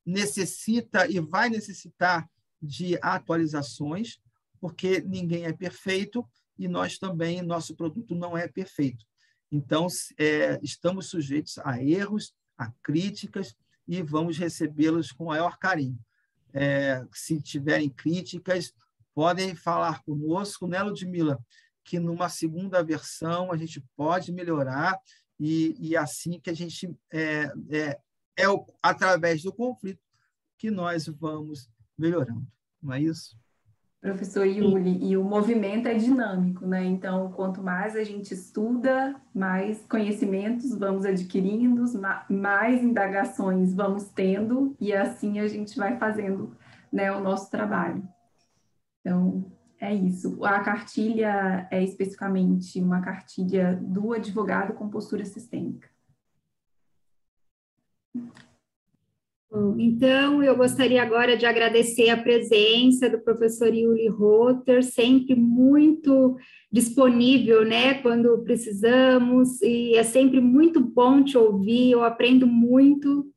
necessita e vai necessitar de atualizações, porque ninguém é perfeito e nós também, nosso produto não é perfeito. Então, estamos sujeitos a erros, a críticas, e vamos recebê-los com o maior carinho. Se tiverem críticas, podem falar conosco, né, Ludmila? Que numa segunda versão a gente pode melhorar, e assim que a gente através do conflito que nós vamos melhorando, não é isso? Professor Yuli, e o movimento é dinâmico, né? Então, quanto mais a gente estuda, mais conhecimentos vamos adquirindo, mais indagações vamos tendo, e assim a gente vai fazendo, né, o nosso trabalho. Então, é isso. A cartilha é especificamente uma cartilha do advogado com postura sistêmica. Então, eu gostaria agora de agradecer a presença do professor Yuli Rotter, sempre muito disponível, né, quando precisamos, e é sempre muito bom te ouvir, eu aprendo muito,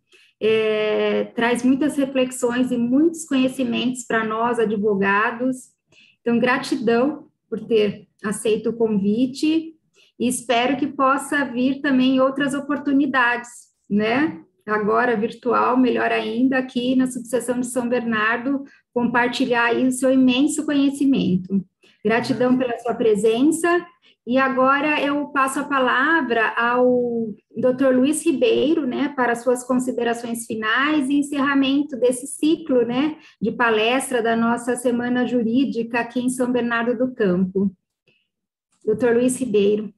traz muitas reflexões e muitos conhecimentos para nós, advogados. Então, gratidão por ter aceito o convite, e espero que possa vir também outras oportunidades, né? Agora virtual, melhor ainda, aqui na subseção de São Bernardo, compartilhar aí o seu imenso conhecimento. Gratidão pela sua presença. E agora eu passo a palavra ao Dr. Luiz Ribeiro, né, para suas considerações finais e encerramento desse ciclo, né, de palestra da nossa Semana Jurídica aqui em São Bernardo do Campo. Dr. Luiz Ribeiro.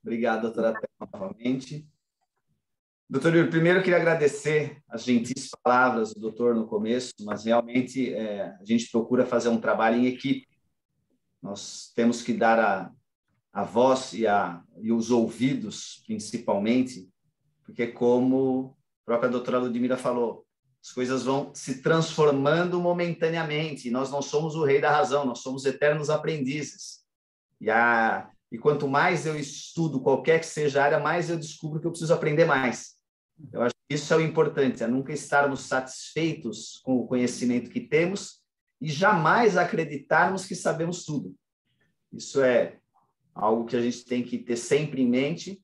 Obrigado, doutora Thelma, novamente. Doutor Yuri, primeiro eu queria agradecer as gentis palavras do doutor no começo, mas realmente a gente procura fazer um trabalho em equipe. Nós temos que dar a voz e os ouvidos, principalmente, porque, como a própria doutora Ludmila falou, as coisas vão se transformando momentaneamente, e nós não somos o rei da razão, nós somos eternos aprendizes. E quanto mais eu estudo qualquer que seja a área, mais eu descubro que eu preciso aprender mais. Eu acho que isso é o importante, é nunca estarmos satisfeitos com o conhecimento que temos e jamais acreditarmos que sabemos tudo. Isso é algo que a gente tem que ter sempre em mente.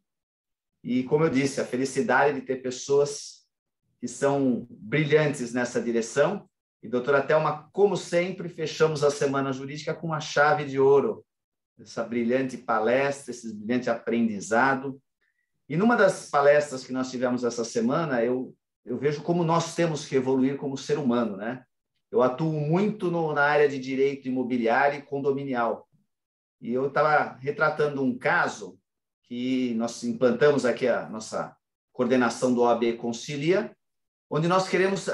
E, como eu disse, a felicidade de ter pessoas que são brilhantes nessa direção. E, doutora Thelma, como sempre, fechamos a Semana Jurídica com uma chave de ouro. Essa brilhante palestra, esse brilhante aprendizado. E numa das palestras que nós tivemos essa semana, eu vejo como nós temos que evoluir como ser humano, né? Eu atuo muito na área de direito imobiliário e condominial. E eu estava retratando um caso que nós implantamos aqui a nossa coordenação do OAB Concilia, onde nós queremos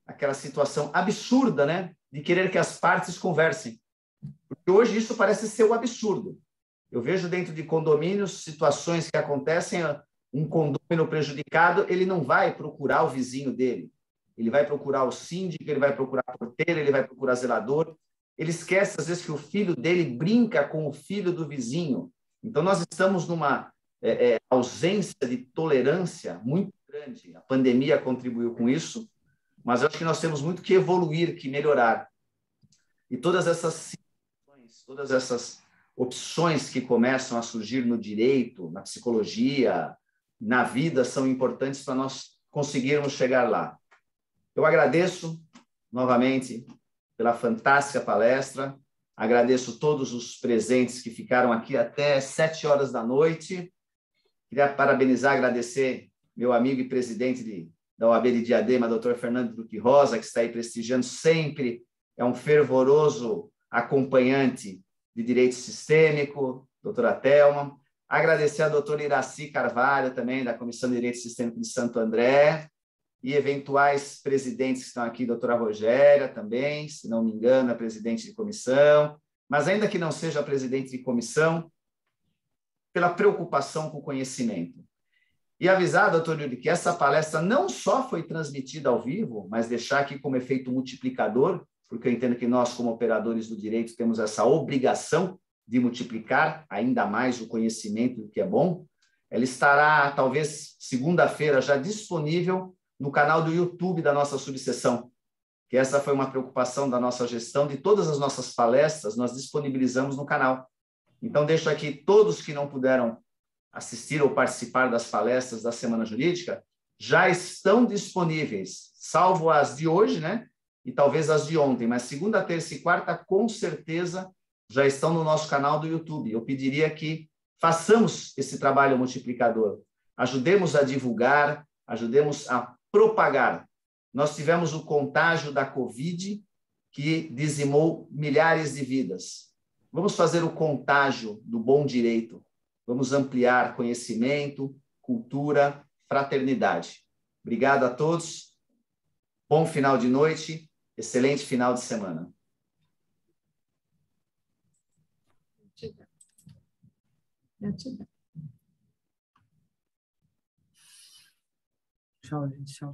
aquela situação absurda, né, de querer que as partes conversem. Porque hoje isso parece ser um absurdo. Eu vejo dentro de condomínios situações que acontecem, um condomínio prejudicado, ele não vai procurar o vizinho dele. Ele vai procurar o síndico, ele vai procurar a porteira, ele vai procurar zelador. Ele esquece, às vezes, que o filho dele brinca com o filho do vizinho. Então, nós estamos numa ausência de tolerância muito grande. A pandemia contribuiu com isso, mas eu acho que nós temos muito que evoluir, que melhorar. E todas essas situações, todas essas opções que começam a surgir no direito, na psicologia, na vida, são importantes para nós conseguirmos chegar lá. Eu agradeço novamente pela fantástica palestra, agradeço todos os presentes que ficaram aqui até 7 horas da noite. Queria parabenizar, agradecer meu amigo e presidente da OAB de Diadema, doutor Fernando Duque Rosa, que está aí prestigiando sempre, é um fervoroso acompanhante de direito sistêmico, doutora Thelma. Agradecer a doutora Iraci Carvalho, também, da Comissão de Direito Sistêmico de Santo André, e eventuais presidentes que estão aqui, doutora Rogéria também, se não me engano, é presidente de comissão, mas ainda que não seja presidente de comissão, pela preocupação com o conhecimento. E avisar, doutor Yuri, que essa palestra não só foi transmitida ao vivo, mas deixar aqui como efeito multiplicador, porque eu entendo que nós, como operadores do direito, temos essa obrigação de multiplicar ainda mais o conhecimento do que é bom. Ela estará, talvez, segunda-feira, já disponível no canal do YouTube da nossa subseção, que essa foi uma preocupação da nossa gestão, de todas as nossas palestras, nós disponibilizamos no canal. Então, deixo aqui todos que não puderam assistir ou participar das palestras da Semana Jurídica, já estão disponíveis, salvo as de hoje, né? E talvez as de ontem, mas segunda, terça e quarta, com certeza, já estão no nosso canal do YouTube. Eu pediria que façamos esse trabalho multiplicador, ajudemos a divulgar, ajudemos a propagar. Nós tivemos o contágio da Covid, que dizimou milhares de vidas. Vamos fazer o contágio do bom direito. Vamos ampliar conhecimento, cultura, fraternidade. Obrigado a todos. Bom final de noite. Excelente final de semana. Tchau, gente. Tchau.